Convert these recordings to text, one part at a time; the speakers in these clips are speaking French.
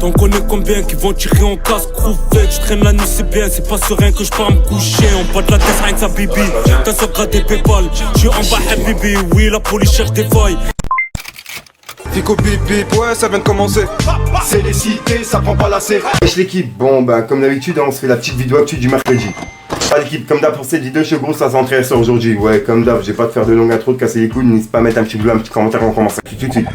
T'en connais combien qui vont tirer en casse crouvette. Je traîne la nuit c'est bien, c'est pas serein que je pars me coucher. En bas de la tête rien que ça bibi. T'as sur des Paypal, j'suis en bas habibi. Oui la police cherche des failles. Fico bip bip, ouais ça vient de commencer. C'est les cités, ça prend pas la serre. Wesh l'équipe, bon bah comme d'habitude on se fait la petite vidéo actu du mercredi. L'équipe, comme d'hab pour cette vidéo, je suis gros, ça s'intéresse aujourd'hui. Ouais, comme d'hab, j'ai pas de faire de longue intro, de casser les couilles, n'hésite pas à mettre un petit bleu, un petit commentaire, on commence tout de suite.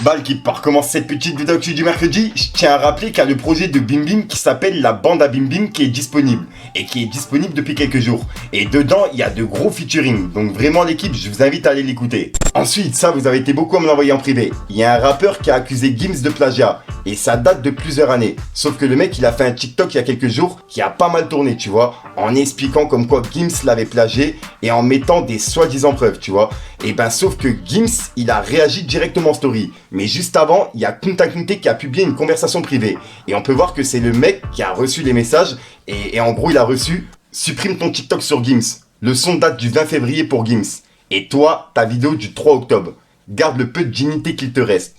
Bah l'équipe, pour commencer cette petite vidéo actu du mercredi, je tiens à rappeler qu'il y a le projet de Bim Bim qui s'appelle la bande à Bim Bim qui est disponible. Et qui est disponible depuis quelques jours. Et dedans, il y a de gros featuring. Donc vraiment l'équipe, je vous invite à aller l'écouter. Ensuite, ça vous avez été beaucoup à me l'envoyer en privé. Il y a un rappeur qui a accusé Gims de plagiat. Et ça date de plusieurs années. Sauf que le mec, il a fait un TikTok il y a quelques jours qui a pas mal tourné, tu vois. En expliquant comme quoi Gims l'avait plagié et en mettant des soi-disant preuves, tu vois. Et ben sauf que Gims, il a réagi directement en story. Mais juste avant, il y a Kunta Kinte qui a publié une conversation privée. Et on peut voir que c'est le mec qui a reçu les messages. Et en gros, il a reçu « Supprime ton TikTok sur Gims. Le son date du 20 février pour Gims. Et toi, ta vidéo du 3 octobre. Garde le peu de dignité qu'il te reste. »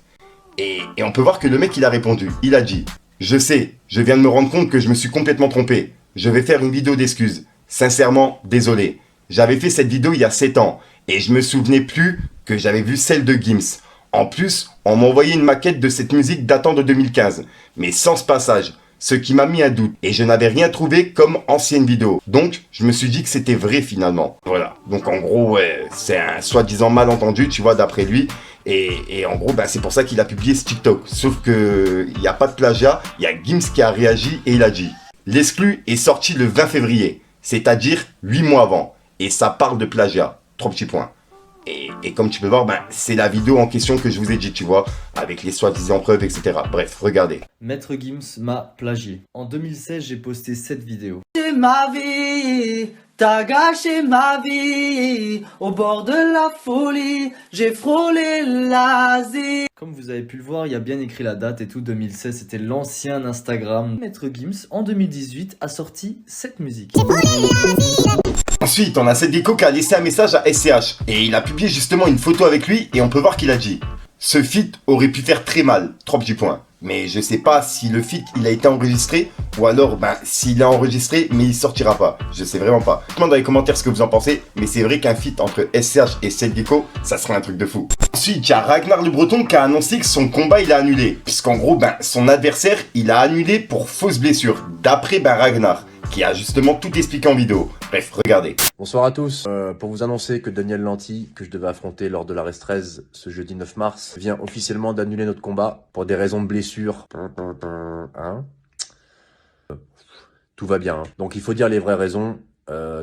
Et on peut voir que le mec, il a répondu. Il a dit « Je sais, je viens de me rendre compte que je me suis complètement trompé. Je vais faire une vidéo d'excuses. Sincèrement, désolé. J'avais fait cette vidéo il y a 7 ans. Et je me souvenais plus que j'avais vu celle de Gims. En plus, on m'a envoyé une maquette de cette musique datant de 2015. Mais sans ce passage. Ce qui m'a mis un doute. Et je n'avais rien trouvé comme ancienne vidéo. Donc, je me suis dit que c'était vrai finalement. Voilà. Donc en gros, ouais, c'est un soi-disant malentendu, tu vois, d'après lui. Et en gros, bah, c'est pour ça qu'il a publié ce TikTok. Sauf que il n'y a pas de plagiat. Il y a Gims qui a réagi et il a dit « L'exclu est sorti le 20 février. C'est-à-dire 8 mois avant. Et ça parle de plagiat. » 3 petits points. Et comme tu peux voir, ben, c'est la vidéo en question que je vous ai dit, tu vois, avec les soi-disant preuves, etc. Bref, regardez. Maître Gims m'a plagié. En 2016, j'ai posté cette vidéo. C'est ma vie, t'as gâché ma vie, au bord de la folie, j'ai frôlé l'Asie. Comme vous avez pu le voir, il y a bien écrit la date et tout, 2016, c'était l'ancien Instagram. Maître Gims, en 2018, a sorti cette musique. Ensuite, on a Seth Gecko qui a laissé un message à SCH. Et il a publié justement une photo avec lui et on peut voir qu'il a dit « Ce feat aurait pu faire très mal. » 3 petits points. Mais je sais pas si le feat il a été enregistré ou alors ben s'il est enregistré mais il sortira pas. Je sais vraiment pas. Dites-moi dans les commentaires ce que vous en pensez. Mais c'est vrai qu'un feat entre SCH et Seth Gecko, ça serait un truc de fou. Ensuite, il y a Ragnar le Breton qui a annoncé que son combat il a annulé. Puisqu'en gros, ben son adversaire il a annulé pour fausse blessure. D'après ben Ragnar, qui a justement tout expliqué en vidéo. Bref, regardez. Bonsoir à tous. Pour vous annoncer que Daniel Lanty, que je devais affronter lors de la Rest 13 ce jeudi 9 mars, vient officiellement d'annuler notre combat pour des raisons de blessure. Hein, tout va bien. Hein. Donc il faut dire les vraies raisons.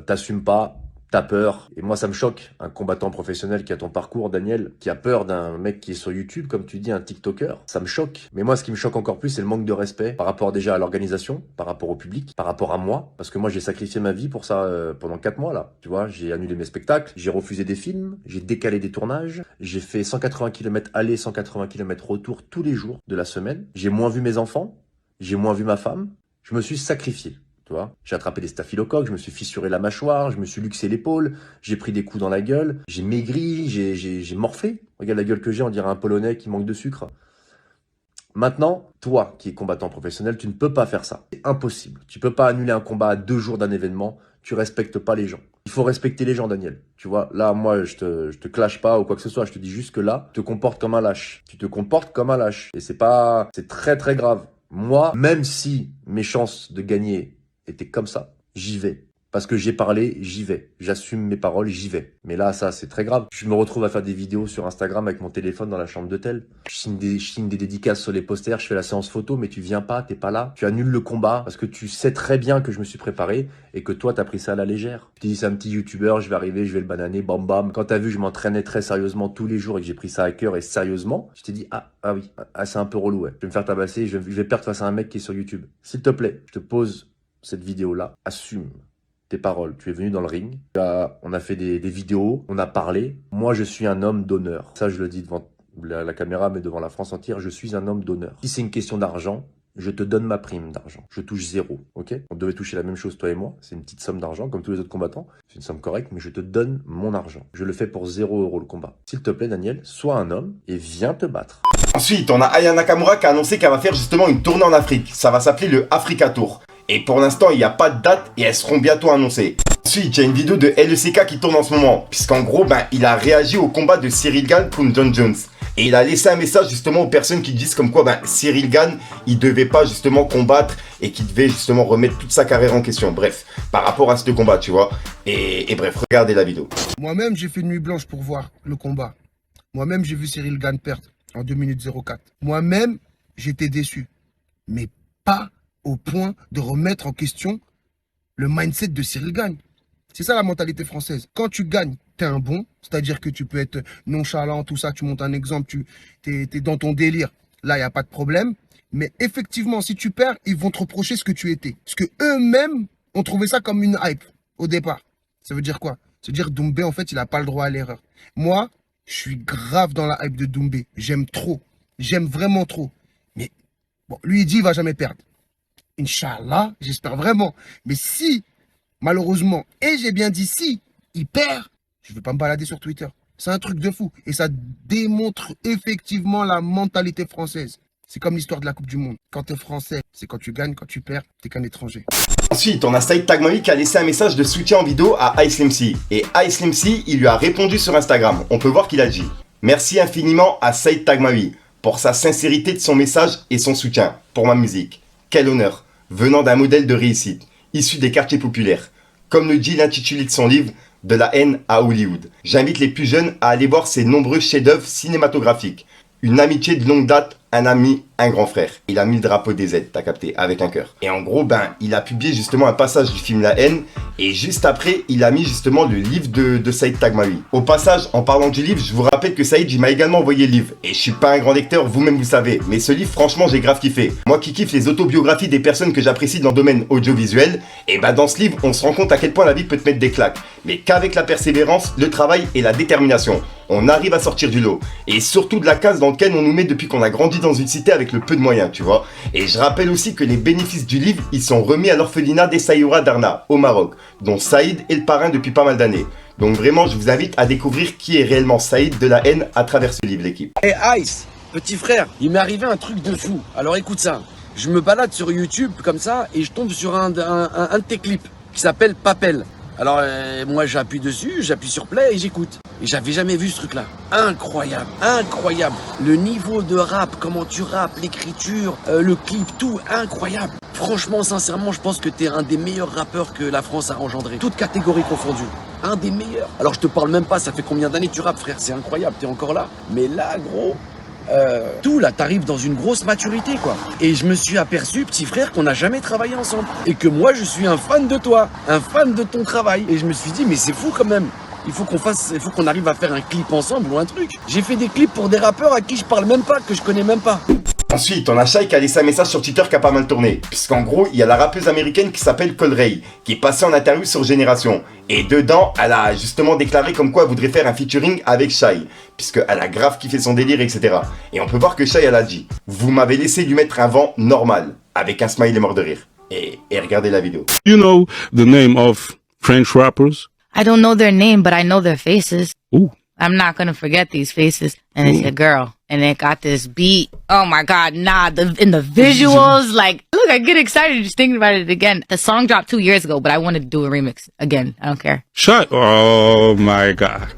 T'assumes pas. T'as peur, et moi ça me choque, un combattant professionnel qui a ton parcours, Daniel, qui a peur d'un mec qui est sur YouTube, comme tu dis, un TikToker, ça me choque. Mais moi ce qui me choque encore plus, c'est le manque de respect par rapport déjà à l'organisation, par rapport au public, par rapport à moi, parce que moi j'ai sacrifié ma vie pour ça pendant 4 mois là, tu vois, j'ai annulé mes spectacles, j'ai refusé des films, j'ai décalé des tournages, j'ai fait 180 km aller, 180 km retour tous les jours de la semaine, j'ai moins vu mes enfants, j'ai moins vu ma femme, je me suis sacrifié. J'ai attrapé des staphylocoques, je me suis fissuré la mâchoire, je me suis luxé l'épaule, j'ai pris des coups dans la gueule, j'ai maigri, j'ai morflé. Regarde la gueule que j'ai, on dirait un Polonais qui manque de sucre. Maintenant, toi qui es combattant professionnel, tu ne peux pas faire ça. C'est impossible. Tu peux pas annuler un combat à 2 jours d'un événement, tu respectes pas les gens. Il faut respecter les gens, Daniel. Tu vois, là, moi, je te clash pas ou quoi que ce soit, je te dis juste que là, tu te comportes comme un lâche. Tu te comportes comme un lâche. Et c'est très très grave. Moi, même si mes chances de gagner était comme ça, j'y vais. Parce que j'ai parlé, j'y vais. J'assume mes paroles, j'y vais. Mais là, ça, c'est très grave. Je me retrouve à faire des vidéos sur Instagram avec mon téléphone dans la chambre d'hôtel. Je signe des dédicaces sur les posters, je fais la séance photo, mais tu viens pas, t'es pas là. Tu annules le combat parce que tu sais très bien que je me suis préparé et que toi, t'as pris ça à la légère. Tu te dis, c'est un petit youtubeur, je vais arriver, je vais le bananer, bam bam. Quand t'as vu, je m'entraînais très sérieusement tous les jours et que j'ai pris ça à cœur et sérieusement, je t'ai dit, ah oui, c'est un peu relou, ouais. Je vais me faire tabasser, je vais perdre face à un mec qui est sur YouTube. S'il te plaît, je te pose cette vidéo-là, assume tes paroles. Tu es venu dans le ring, on a fait des vidéos, on a parlé. Moi, je suis un homme d'honneur. Ça, je le dis devant la caméra, mais devant la France entière, je suis un homme d'honneur. Si c'est une question d'argent, je te donne ma prime d'argent. Je touche 0, ok? On devait toucher la même chose, toi et moi. C'est une petite somme d'argent, comme tous les autres combattants. C'est une somme correcte, mais je te donne mon argent. Je le fais pour 0 € le combat. S'il te plaît, Daniel, sois un homme et viens te battre. Ensuite, on a Aya Nakamura qui a annoncé qu'elle va faire justement une tournée en Afrique. Ça va s'appeler le Africa Tour. Et pour l'instant, il n'y a pas de date et elles seront bientôt annoncées. Ensuite, il y a une vidéo de LECK qui tourne en ce moment. Puisqu'en gros, il a réagi au combat de Cyril Gane contre John Jones. Et il a laissé un message justement aux personnes qui disent comme quoi Cyril Gane, il devait pas justement combattre et qu'il devait justement remettre toute sa carrière en question. Bref, par rapport à ce combat, tu vois. Et bref, regardez la vidéo. Moi-même, j'ai fait une nuit blanche pour voir le combat. Moi-même, j'ai vu Cyril Gane perdre en 2 minutes 04. Moi-même, j'étais déçu. Mais pas au point de remettre en question le mindset de Cyril Gane. C'est ça la mentalité française. Quand tu gagnes, t'es un bon, c'est-à-dire que tu peux être nonchalant, tout ça, tu montes un exemple, t'es dans ton délire. Là, il n'y a pas de problème. Mais effectivement, si tu perds, ils vont te reprocher ce que tu étais. Parce que eux-mêmes ont trouvé ça comme une hype au départ. Ça veut dire quoi? Ça veut dire que Doumbé, en fait, il n'a pas le droit à l'erreur. Moi, je suis grave dans la hype de Doumbé. J'aime trop. J'aime vraiment trop. Mais bon, lui, il dit qu'il va jamais perdre. Inch'Allah, j'espère vraiment. Mais si, malheureusement, et j'ai bien dit si, il perd, je ne vais pas me balader sur Twitter. C'est un truc de fou. Et ça démontre effectivement la mentalité française. C'est comme l'histoire de la Coupe du Monde. Quand tu es français, c'est quand tu gagnes, quand tu perds, tu n'es qu'un étranger. Ensuite, on a Saïd Tagmaoui qui a laissé un message de soutien en vidéo à Ice MC. Et Ice MC, il lui a répondu sur Instagram. On peut voir qu'il a dit « Merci infiniment à Saïd Tagmaoui pour sa sincérité de son message et son soutien pour ma musique. Quel honneur, venant d'un modèle de réussite, issu des quartiers populaires. Comme le dit l'intitulé de son livre, De la haine à Hollywood. J'invite les plus jeunes à aller voir ses nombreux chefs-d'œuvre cinématographiques. Une amitié de longue date, un ami, un grand frère. Il a mis le drapeau des Z, t'as capté, avec un cœur. Et en gros, il a publié justement un passage du film La Haine. Et juste après, il a mis justement le livre de Saïd Tagmaoui. Au passage, en parlant du livre, je vous rappelle que Saïd, il m'a également envoyé le livre. Et je suis pas un grand lecteur, vous-même vous savez. Mais ce livre, franchement, j'ai grave kiffé. Moi qui kiffe les autobiographies des personnes que j'apprécie dans le domaine audiovisuel, et dans ce livre, on se rend compte à quel point la vie peut te mettre des claques. Mais qu'avec la persévérance, le travail et la détermination, on arrive à sortir du lot. Et surtout de la case dans laquelle on nous met depuis qu'on a grandi dans une cité avec le peu de moyens, tu vois. Et je rappelle aussi que les bénéfices du livre, ils sont remis à l'orphelinat des Saïoura Darna, au Maroc, dont Saïd est le parrain depuis pas mal d'années. Donc vraiment, je vous invite à découvrir qui est réellement Saïd de la haine à travers ce livre, l'équipe. Hey Ice, petit frère, il m'est arrivé un truc de fou. Alors écoute ça, je me balade sur YouTube comme ça et je tombe sur un de tes clips qui s'appelle Papel. Alors moi j'appuie dessus, j'appuie sur play et j'écoute. Et j'avais jamais vu ce truc-là. Incroyable, incroyable. Le niveau de rap, comment tu rappes, l'écriture, le clip, tout, incroyable. Franchement, sincèrement, je pense que t'es un des meilleurs rappeurs que la France a engendré. Toutes catégories confondues. Un des meilleurs. Alors je te parle même pas, ça fait combien d'années tu rappes, frère? C'est incroyable, t'es encore là. Mais là, gros... tout là, t'arrives dans une grosse maturité quoi. Et je me suis aperçu, petit frère, qu'on n'a jamais travaillé ensemble. Et que moi je suis un fan de toi, un fan de ton travail. Et je me suis dit mais c'est fou quand même. Il faut qu'on arrive à faire un clip ensemble ou un truc. J'ai fait des clips pour des rappeurs à qui je parle même pas, que je connais même pas. Ensuite, on a Shai qui a laissé un message sur Twitter qui a pas mal tourné. Puisqu'en gros, il y a la rappeuse américaine qui s'appelle Colray, qui est passée en interview sur Génération. Et dedans, elle a justement déclaré comme quoi elle voudrait faire un featuring avec Shai. Puisqu'elle a grave kiffé son délire, etc. Et on peut voir que Shai, elle a dit « Vous m'avez laissé lui mettre un vent normal. » Avec un smiley mort de rire. Et regardez la vidéo. You know the name of French rappers? I don't know their name, but I know their faces. Ooh. I'm not gonna forget these faces. And it's a girl. And it got this beat. Oh my God, nah, in the visuals, like, look, I get excited just thinking about it again. The song dropped 2 years ago, but I want to do a remix again. I don't care. Shai. Oh my God.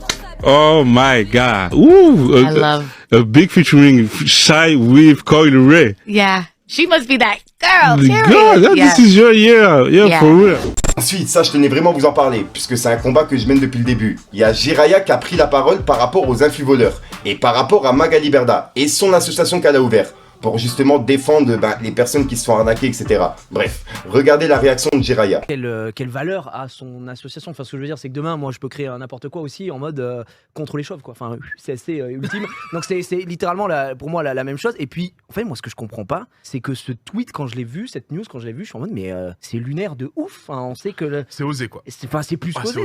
Oh my God. Ooh. I love. A big featuring Shai with Coil Ray. Yeah. She must be that girl. God, yeah. This is your year. Yeah, for real. Ensuite, ça je tenais vraiment à vous en parler, puisque c'est un combat que je mène depuis le début. Il y a Jiraya qui a pris la parole par rapport aux influvoleurs, et par rapport à Magali Berda, et son association qu'elle a ouverte, pour justement défendre les personnes qui se font arnaquer, etc. Bref, regardez la réaction de Jiraya. Quelle valeur a son association? Enfin, ce que je veux dire, c'est que demain, moi, je peux créer n'importe quoi aussi en mode contre les chauves, quoi. Enfin, c'est assez ultime. Donc, c'est littéralement, pour moi, la même chose. Et puis, en fait, moi, ce que je comprends pas, c'est que ce tweet, quand je l'ai vu, cette news, quand je l'ai vu, je suis en mode, mais c'est lunaire de ouf. Enfin, on sait que... C'est osé, quoi. C'est plus qu'osé.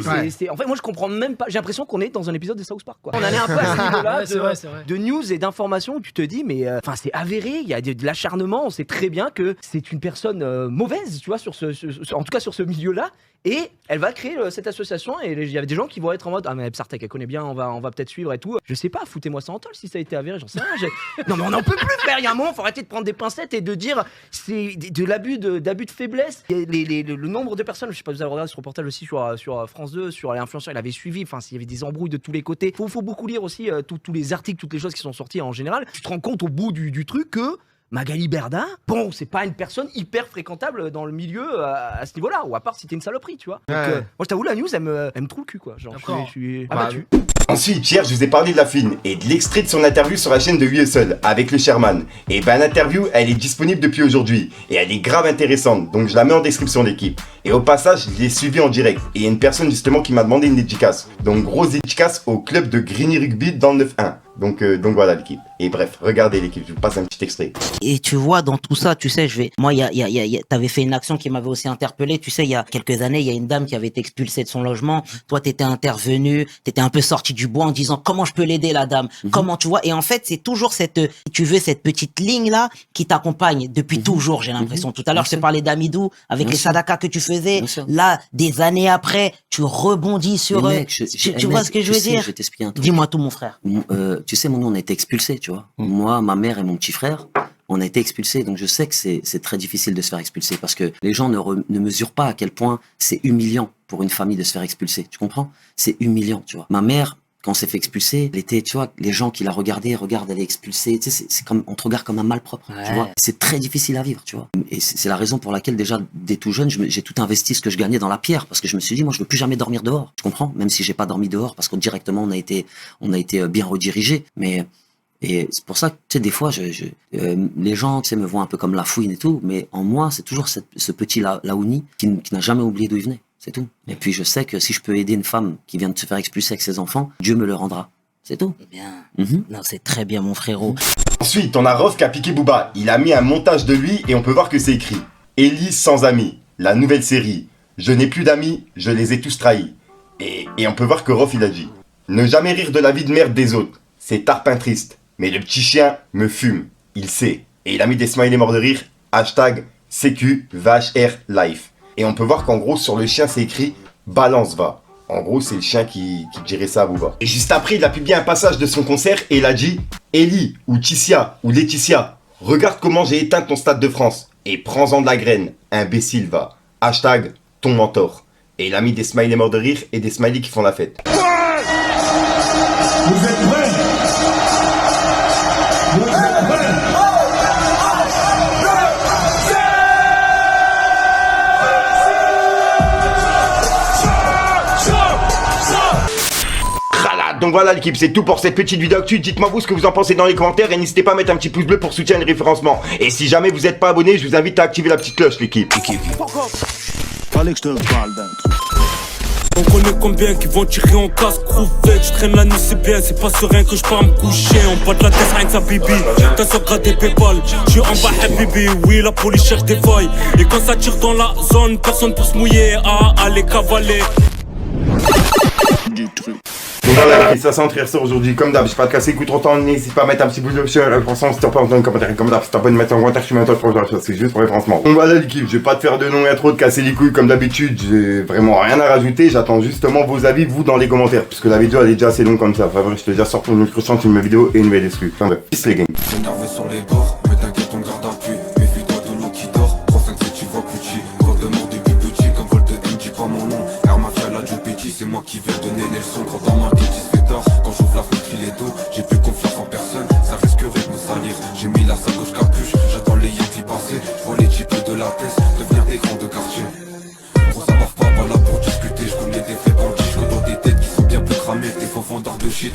En fait, moi, je comprends même pas. J'ai l'impression qu'on est dans un épisode de South Park, quoi. On en est un peu à ce niveau-là de news et d'informations où tu te dis, mais... Enfin, c'est avéré. intérêt, il y a de l'acharnement. On sait très bien que c'est une personne mauvaise, tu vois, en tout cas sur ce milieu-là. Et elle va créer cette association et il y avait des gens qui vont être en mode ah mais Psartek elle connaît bien, on va peut-être suivre et tout. Je sais pas, foutez-moi ça en tôle si ça a été avéré, j'en sais rien. Non mais on n'en peut plus frère, il y a un moment faut arrêter de prendre des pincettes et de dire c'est de l'abus de faiblesse. Le nombre de personnes, je sais pas, vous avez regardé ce reportage aussi sur France 2, sur les influenceurs, il avait suivi, enfin s'il y avait des embrouilles de tous les côtés. Faut beaucoup lire aussi tous les articles, toutes les choses qui sont sorties en général. Tu te rends compte au bout du truc que Magali Berda, bon, c'est pas une personne hyper fréquentable dans le milieu à ce niveau-là, ou à part si t'es une saloperie, tu vois. Donc, moi, je t'avoue, la news, elle me trouve le cul, quoi. Genre, je suis abattu. Ensuite, hier, je vous ai parlé de la fine et de l'extrait de son interview sur la chaîne de Hustle avec le Sherman. Et ben, l'interview, elle est disponible depuis aujourd'hui et elle est grave intéressante, donc je la mets en description l'équipe. Et au passage, je l'ai suivi en direct et il y a une personne justement qui m'a demandé une dédicace. Donc, grosse dédicace au club de Grigny Rugby dans le 9-1. Donc voilà l'équipe. Et bref, regardez l'équipe, je vous passe un petit extrait. Et tu vois, dans tout ça, tu sais, t'avais fait une action qui m'avait aussi interpellé. Tu sais, il y a quelques années, il y a une dame qui avait été expulsée de son logement. Toi, t'étais intervenu, t'étais un peu sorti du bois en disant comment je peux l'aider, la dame. Comment, tu vois. Et en fait, c'est toujours cette petite ligne là qui t'accompagne depuis toujours, j'ai l'impression. Tout à l'heure, je te parlais d'Amidou avec les sadakas que tu faisais. Là, des années après, tu rebondis sur eux. Tu vois ce que je veux dire? Je vais t'expliquer un truc. Dis-moi tout, mon frère. Tu sais, nous, on a été expulsés, tu vois. Moi, ma mère et mon petit frère, on a été expulsés. Donc, je sais que c'est très difficile de se faire expulser parce que les gens ne mesurent pas à quel point c'est humiliant pour une famille de se faire expulser. Tu comprends? C'est humiliant, tu vois. Ma mère, quand on s'est fait expulser, elle était, tu vois, les gens qui la regardaient, regardent, elle est expulsée. Tu sais, c'est comme, on te regarde comme un malpropre, tu vois. C'est très difficile à vivre, tu vois. Et c'est la raison pour laquelle, déjà, dès tout jeune, j'ai tout investi ce que je gagnais dans la pierre parce que je me suis dit, moi, je veux plus jamais dormir dehors. Tu comprends? Même si j'ai pas dormi dehors parce que directement, on a été bien redirigés. Et c'est pour ça que, tu sais, des fois, les gens, tu sais, me voient un peu comme la fouine et tout, mais en moi, c'est toujours ce petit Laouni qui n'a jamais oublié d'où il venait. C'est tout. Et puis, je sais que si je peux aider une femme qui vient de se faire expulser avec ses enfants, Dieu me le rendra. C'est tout. Eh bien, non, c'est très bien, mon frérot. Ensuite, on a Rof qui a piqué Booba. Il a mis un montage de lui et on peut voir que c'est écrit. Élise sans amis, la nouvelle série. Je n'ai plus d'amis, je les ai tous trahis. Et on peut voir que Rof, il a dit. Ne jamais rire de la vie de merde des autres. C'est tarpin triste. Mais le petit chien me fume. Il sait. Et il a mis des smileys morts de rire. Hashtag CQ VHR Life. Et on peut voir qu'en gros, sur le chien, c'est écrit Balance va. En gros, c'est le chien qui dirait ça à Booba. Et juste après, il a publié un passage de son concert et il a dit Ellie, ou Tissia, ou Laetitia, regarde comment j'ai éteint ton Stade de France. Et prends-en de la graine. Imbécile va. Hashtag ton mentor. Et il a mis des smileys morts de rire et des smileys qui font la fête. Vous êtes prêts? Donc voilà l'équipe, c'est tout pour cette petite vidéo actu. Dites-moi vous ce que vous en pensez dans les commentaires et n'hésitez pas à mettre un petit pouce bleu pour soutenir le référencement. Et si jamais vous n'êtes pas abonné, je vous invite à activer la petite cloche l'équipe. Fallait que je te parle d'un truc. On connaît combien qui vont tirer en casse crouvette. Je traîne la nuit c'est bien, c'est pas serein que je pars me coucher. On bat de la tête rien que ça bibi. T'as sur des Paypal. J'suis en bas habibi, oui la police cherche des failles. Et quand ça tire dans la zone, personne pour se mouiller. Ah, allez cavaler. Donc voilà, ça c'est entré ressort aujourd'hui comme d'hab. J'espère pas te casser, écoute trop temps, n'hésite pas à mettre un petit pouce bleu sur la France si t'as pas entendu un commentaire comme d'hab. Si t'as pas de mettre en commentaire, je suis maintenant pour toi, c'est juste pour référencement. Donc voilà l'équipe, je vais pas te faire de nom et trop de casser les couilles comme d'habitude, j'ai vraiment rien à rajouter, j'attends justement vos avis vous dans les commentaires, puisque la vidéo elle est déjà assez longue comme ça. Enfin bref, je te dis à sortir une autre chance, une nouvelle vidéo et une nouvelle exclue. Enfin bref, peace les gangs. Énervé sur les bords, mais t'inquiète on garde appui. Méfie-toi de l'eau qui dort, 3-5-7 tu vois plus petit. Code de mort depuis petit, comme vol de M, dis pas mon nom. Air Mafia la du petit, c'est moi qui vais donner les leçons. Quand dans ma tête il se fait tard, quand j'ouvre la fenêtre il est dos. J'ai plus confiance en personne, ça risque de me salir. J'ai mis la sacoche capuche, j'attends les Yankees passer. J'vois les types de la tête, devenir des grands de quartier. Gros ça part pas là pour discuter, j'commets des faits bandits. J'commets des têtes qui sont bien plus cramées, des faux vendeurs de shit.